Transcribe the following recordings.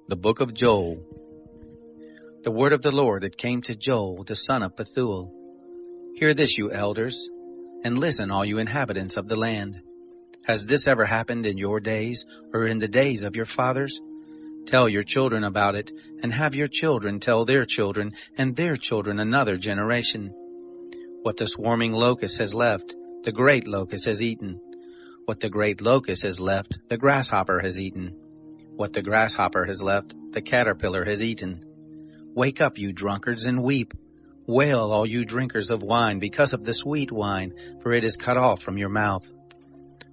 The Book of Joel. The word of the Lord that came to Joel, the son of Pethuel. Hear this, you elders, and listen, all you inhabitants of the land. Has this ever happened in your days, or in the days of your fathers? Tell your children about it, and have your children tell their children, and their children another generation. What the swarming locust has left, the great locust has eaten. What the great locust has left, the grasshopper has eaten. What the grasshopper has left, the caterpillar has eaten. Wake up, you drunkards, and weep. Wail, all you drinkers of wine, because of the sweet wine, for it is cut off from your mouth.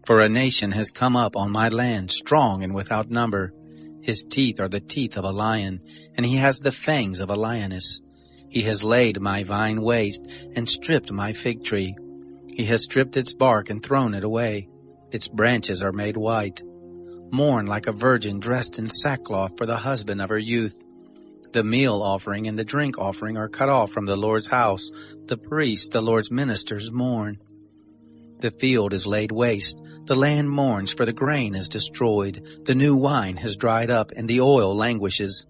For a nation has come up on my land, strong and without number. His teeth are the teeth of a lion, and he has the fangs of a lioness. He has laid my vine waste, and stripped my fig tree. He has stripped its bark and thrown it away. Its branches are made white. Mourn like a virgin dressed in sackcloth for the husband of her youth. The meal offering and the drink offering are cut off from the Lord's house. The priests, the Lord's ministers, mourn. The field is laid waste. The land mourns, for the grain is destroyed. The new wine has dried up, and the oil languishes.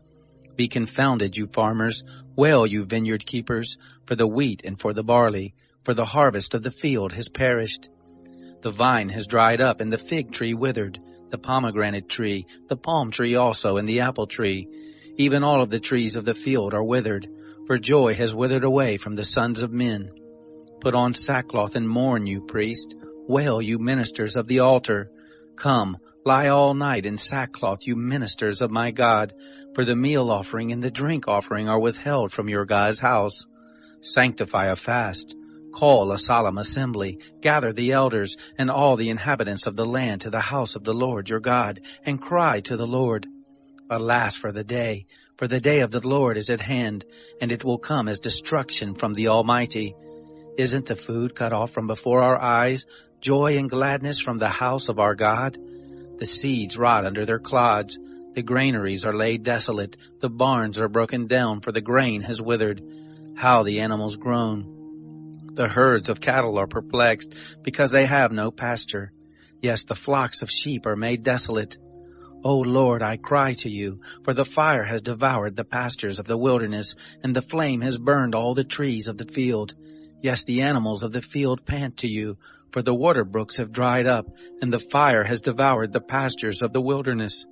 Be confounded, you farmers. Wail, you vineyard keepers, for the wheat and for the barley, for the harvest of the field has perished. The vine has dried up, and the fig tree withered. The pomegranate tree, the palm tree also, and the apple tree. Even all of the trees of the field are withered, for joy has withered away from the sons of men. Put on sackcloth and mourn, you priest. Wail, you ministers of the altar. Come, lie all night in sackcloth, you ministers of my God, for the meal offering and the drink offering are withheld from your God's house. Sanctify a fast. Call a solemn assembly, gather the elders and all the inhabitants of the land to the house of the Lord your God, and cry to the Lord. Alas for the day of the Lord is at hand, and it will come as destruction from the Almighty. Isn't the food cut off from before our eyes, joy and gladness from the house of our God? The seeds rot under their clods, the granaries are laid desolate, the barns are broken down, for the grain has withered. How the animals groan! The herds of cattle are perplexed, because they have no pasture. Yes, the flocks of sheep are made desolate. O Lord, I cry to you, for the fire has devoured the pastures of the wilderness, and the flame has burned all the trees of the field. Yes, the animals of the field pant to you, for the water brooks have dried up, and the fire has devoured the pastures of the wilderness.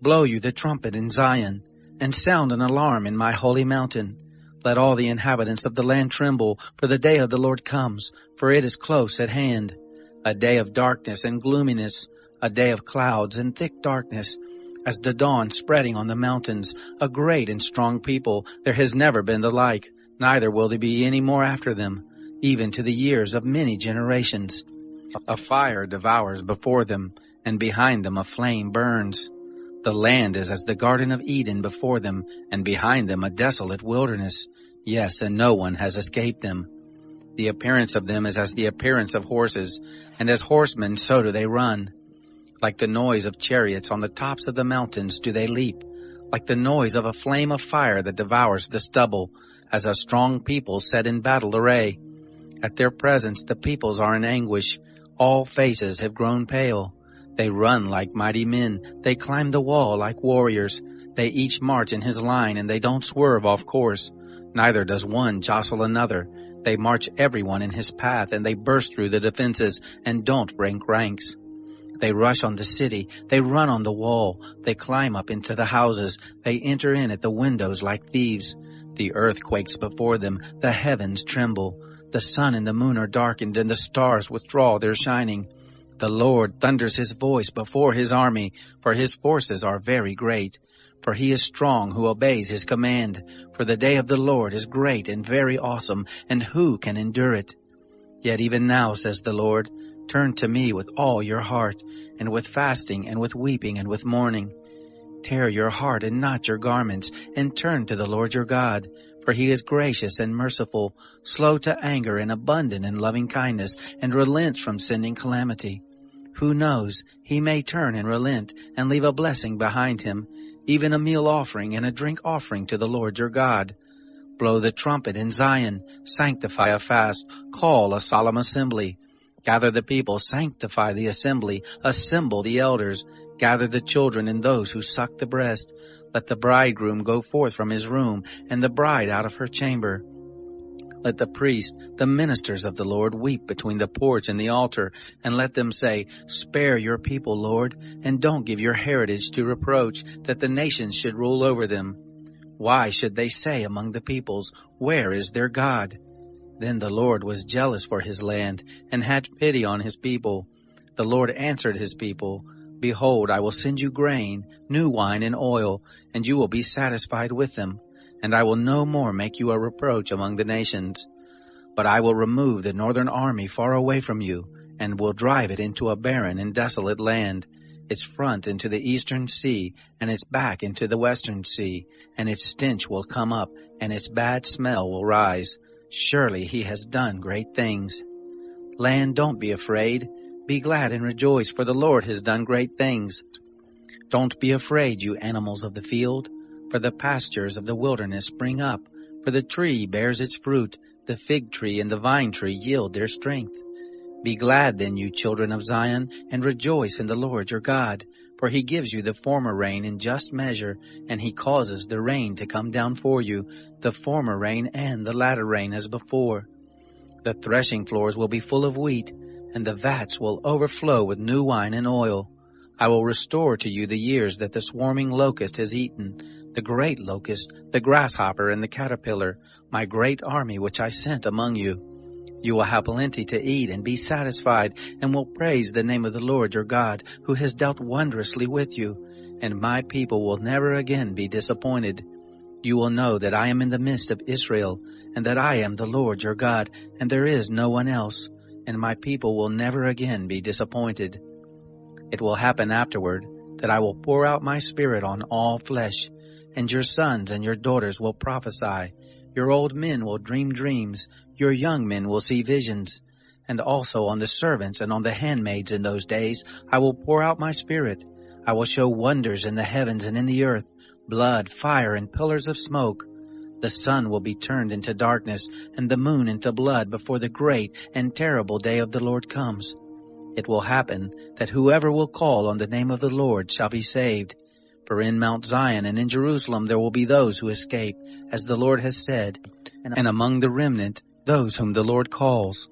Blow you the trumpet in Zion, and sound an alarm in my holy mountain. Let all the inhabitants of the land tremble, for the day of the Lord comes, for it is close at hand. A day of darkness and gloominess, a day of clouds and thick darkness, as the dawn spreading on the mountains, a great and strong people. There has never been the like, neither will there be any more after them, even to the years of many generations. A fire devours before them, and behind them a flame burns. The land is as the Garden of Eden before them, and behind them a desolate wilderness. Yes, and no one has escaped them. The appearance of them is as the appearance of horses, and as horsemen so do they run. Like the noise of chariots on the tops of the mountains do they leap, like the noise of a flame of fire that devours the stubble, as a strong people set in battle array. At their presence the peoples are in anguish, all faces have grown pale. They run like mighty men, they climb the wall like warriors. They each march in his line, and they don't swerve off course. Neither does one jostle another. They march everyone in his path, and they burst through the defenses, and don't break ranks. They rush on the city, they run on the wall, they climb up into the houses, they enter in at the windows like thieves. The earth quakes before them, the heavens tremble. The sun and the moon are darkened, and the stars withdraw their shining. The Lord thunders his voice before his army, for his forces are very great. For he is strong who obeys his command. For the day of the Lord is great and very awesome, and who can endure it? Yet even now, says the Lord, turn to me with all your heart, and with fasting, and with weeping, and with mourning. Tear your heart and not your garments, and turn to the Lord your God. For he is gracious and merciful, slow to anger and abundant in loving kindness, and relents from sending calamity. Who knows, he may turn and relent, and leave a blessing behind him, even a meal offering and a drink offering to the Lord your God. Blow the trumpet in Zion, sanctify a fast, call a solemn assembly. Gather the people, sanctify the assembly, assemble the elders. Gather the children and those who suck the breast. Let the bridegroom go forth from his room, and the bride out of her chamber. Let the priest, the ministers of the Lord, weep between the porch and the altar, and let them say, Spare your people, Lord, and don't give your heritage to reproach, that the nations should rule over them. Why should they say among the peoples, Where is their God? Then the Lord was jealous for his land, and had pity on his people. The Lord answered his people, Behold, I will send you grain, new wine, and oil, and you will be satisfied with them. And I will no more make you a reproach among the nations. But I will remove the northern army far away from you, and will drive it into a barren and desolate land, its front into the eastern sea, and its back into the western sea, and its stench will come up, and its bad smell will rise. Surely he has done great things. Land, don't be afraid. Be glad and rejoice, for the Lord has done great things. Don't be afraid, you animals of the field, for the pastures of the wilderness spring up, for the tree bears its fruit, the fig tree and the vine tree yield their strength. Be glad then, you children of Zion, and rejoice in the Lord your God, for he gives you the former rain in just measure, and he causes the rain to come down for you, the former rain and the latter rain as before. The threshing floors will be full of wheat, and the vats will overflow with new wine and oil. I will restore to you the years that the swarming locust has eaten, the great locust, the grasshopper, and the caterpillar, my great army which I sent among you. You will have plenty to eat and be satisfied, and will praise the name of the Lord your God, who has dealt wondrously with you, and my people will never again be disappointed. You will know that I am in the midst of Israel, and that I am the Lord your God, and there is no one else, and my people will never again be disappointed. It will happen afterward that I will pour out my Spirit on all flesh, and your sons and your daughters will prophesy. Your old men will dream dreams, your young men will see visions. And also on the servants and on the handmaids in those days I will pour out my Spirit. I will show wonders in the heavens and in the earth, blood, fire, and pillars of smoke. The sun will be turned into darkness, and the moon into blood before the great and terrible day of the Lord comes. It will happen that whoever will call on the name of the Lord shall be saved. For in Mount Zion and in Jerusalem there will be those who escape, as the Lord has said, and among the remnant those whom the Lord calls.